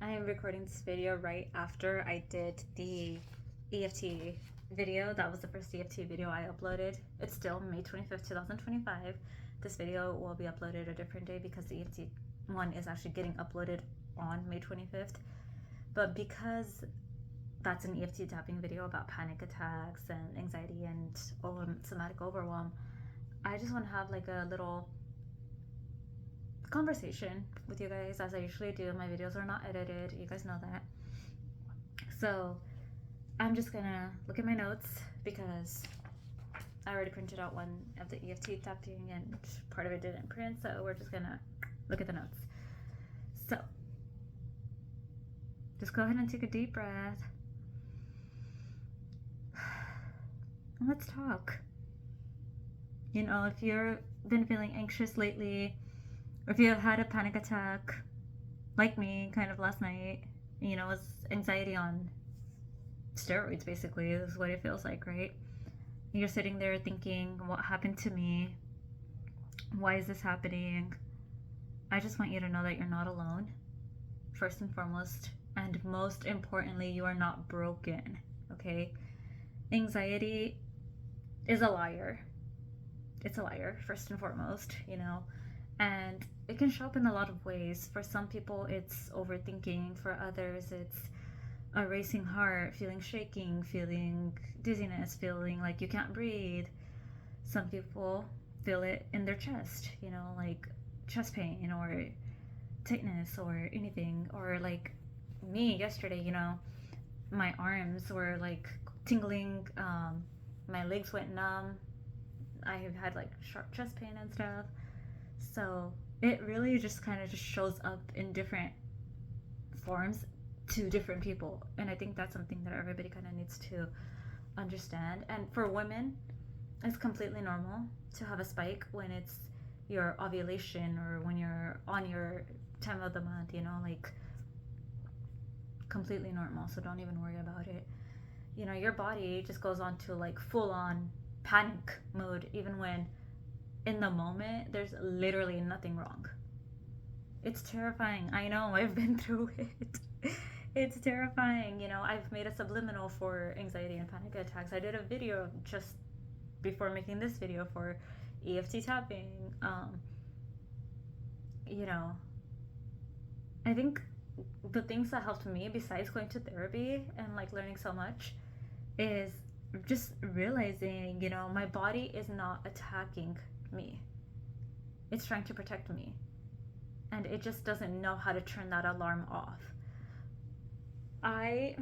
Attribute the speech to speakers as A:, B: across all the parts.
A: I am recording this video right after I did the EFT video. That was the first EFT video I uploaded. It's still May 25th, 2025. This video will be uploaded a different day because the EFT one is actually getting uploaded on May 25th. But because that's an EFT tapping video about panic attacks and anxiety and somatic overwhelm, I just want to have like a little conversation with you guys as I usually do. My videos are not edited, you guys know that. So I'm just gonna look at my notes because I already printed out one of the EFT tapping and part of it didn't print, so we're just gonna look at the notes. So just go ahead and take a deep breath. Let's talk. You know, if you've been feeling anxious lately, or if you have had a panic attack, like me, kind of last night, you know, it's anxiety on steroids, basically, is what it feels like, right? You're sitting there thinking, what happened to me? Why is this happening? I just want you to know that you're not alone, first and foremost. And most importantly, you are not broken, okay? Anxiety is a liar. It's a liar, first and foremost, you know? And it can show up in a lot of ways. For some people, it's overthinking. For others, it's a racing heart, feeling shaking, feeling dizziness, feeling like you can't breathe. Some people feel it in their chest, you know, like chest pain or tightness or anything. Or like me yesterday, you know, my arms were like tingling, my legs went numb. I have had like sharp chest pain and stuff. So it really just kind of just shows up in different forms to different people. And I think that's something that everybody kind of needs to understand. And for women, it's completely normal to have a spike when it's your ovulation or when you're on your time of the month, you know, like completely normal. So don't even worry about it. You know, your body just goes on to like full on panic mode even when in the moment there's literally nothing wrong. It's terrifying. I know, I've been through it. It's terrifying. You know, I've made a subliminal for anxiety and panic attacks. I did a video just before making this video for EFT tapping. You know, I think the things that helped me besides going to therapy and like learning so much is just realizing, you know, my body is not attacking me. It's trying to protect me. And it just doesn't know how to turn that alarm off. Okay,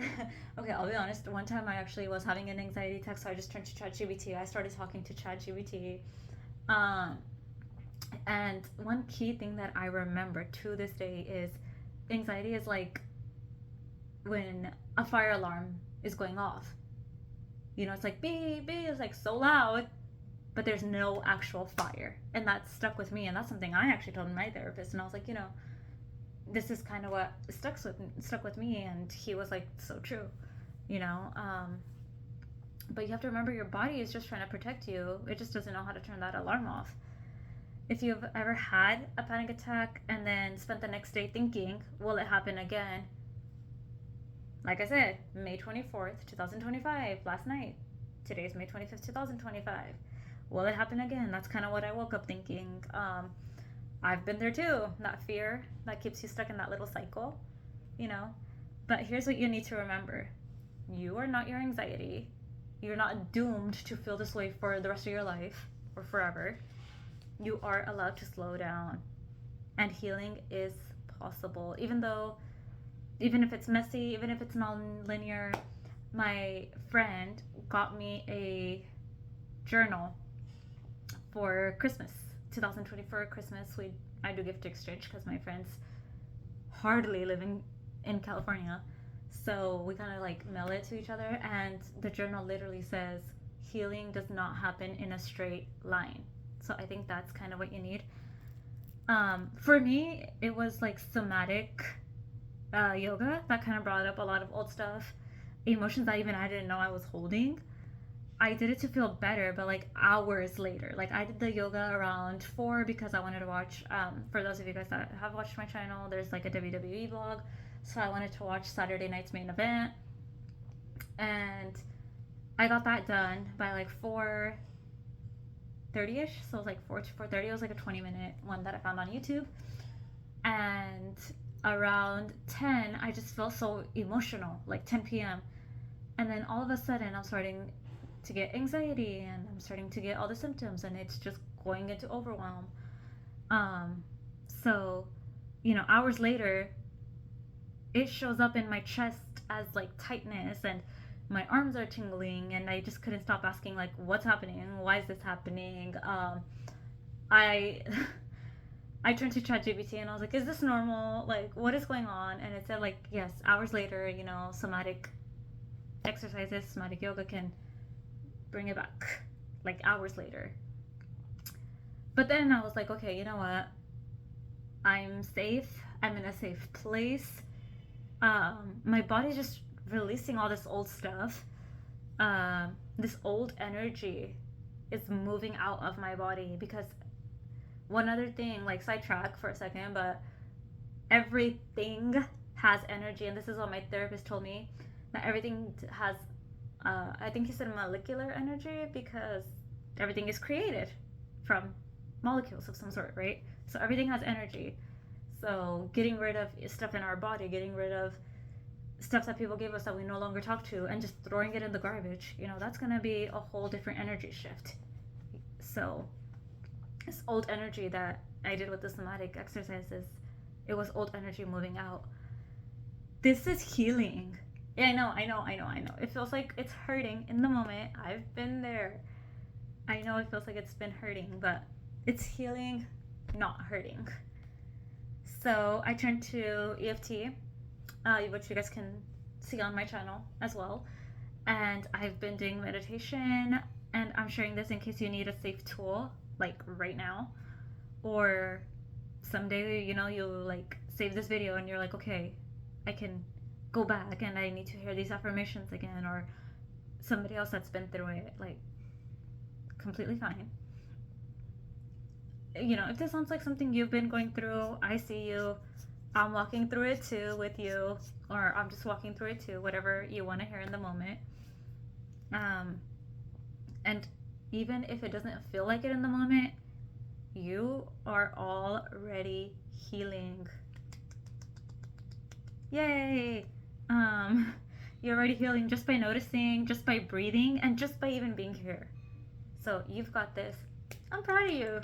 A: I'll be honest. One time I actually was having an anxiety attack, so I just turned to ChatGPT. I started talking to ChatGPT. And one key thing that I remember to this day is anxiety is like when a fire alarm is going off. You know, it's like beep, beep, it's like so loud, but there's no actual fire. And that stuck with me. And that's something I actually told my therapist. And I was like, you know, this is kind of what stuck with me. And he was like, so true, you know. But you have to remember your body is just trying to protect you. It just doesn't know how to turn that alarm off. If you've ever had a panic attack and then spent the next day thinking, will it happen again? Like I said, May 24th, 2025, last night. Today's May 25th, 2025. Will it happen again? That's kind of what I woke up thinking. I've been there too. That fear that keeps you stuck in that little cycle, you know. But here's what you need to remember. You are not your anxiety. You're not doomed to feel this way for the rest of your life or forever. You are allowed to slow down. And healing is possible. Even if it's messy, even if it's non-linear. My friend got me a journal for Christmas, 2024 Christmas. I do gift exchange because my friends hardly live in California, so we kind of like mail it to each other. And the journal literally says healing does not happen in a straight line. So I think that's kind of what you need. For me, it was like somatic yoga that kind of brought up a lot of old stuff, emotions that even I didn't know I was holding. I did it to feel better, but like hours later. Like I did the yoga around 4 because I wanted to watch. For those of you guys that have watched my channel, there's like a WWE vlog So I wanted to watch Saturday night's main event, and I got that done by like 4:30ish. So it was like 4 to 4:30. It was like a 20-minute one that I found on YouTube. And around 10, I just felt so emotional, like 10 p.m. And then all of a sudden, I'm starting to get anxiety, and I'm starting to get all the symptoms, and it's just going into overwhelm. Um, so, hours later, it shows up in my chest as like tightness, and my arms are tingling, and I just couldn't stop asking, like, what's happening? Why is this happening? I I turned to ChatGPT and I was like, is this normal? Like, what is going on? And it said, like, yes, hours later, somatic exercises, somatic yoga can bring it back, like, hours later. But then I was like, okay, you know what? I'm safe. I'm in a safe place. My body's just releasing all this old stuff. This old energy is moving out of my body, because one other thing, like, sidetrack for a second, but everything has energy, and this is what my therapist told me, that everything has, I think he said molecular energy, because everything is created from molecules of some sort, right? So everything has energy. So getting rid of stuff in our body, getting rid of stuff that people gave us that we no longer talk to, and just throwing it in the garbage, that's going to be a whole different energy shift. So this old energy that I did with the somatic exercises, it was old energy moving out. This is healing. Yeah, I know. It feels like it's hurting in the moment. I've been there. I know it feels like it's been hurting, but it's healing, not hurting. So I turned to EFT, which you guys can see on my channel as well. And I've been doing meditation, and I'm sharing this in case you need a safe tool, like right now. Or someday, you like save this video and you're like, okay, I can go back and I need to hear these affirmations again, or somebody else that's been through it, like, completely fine. If this sounds like something you've been going through, I see you. I'm walking through it too with you, or I'm just walking through it too, whatever you want to hear in the moment. And even if it doesn't feel like it in the moment, you are already healing. Yay! You're already healing just by noticing, just by breathing, and just by even being here. So you've got this. I'm proud of you.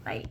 A: Bye.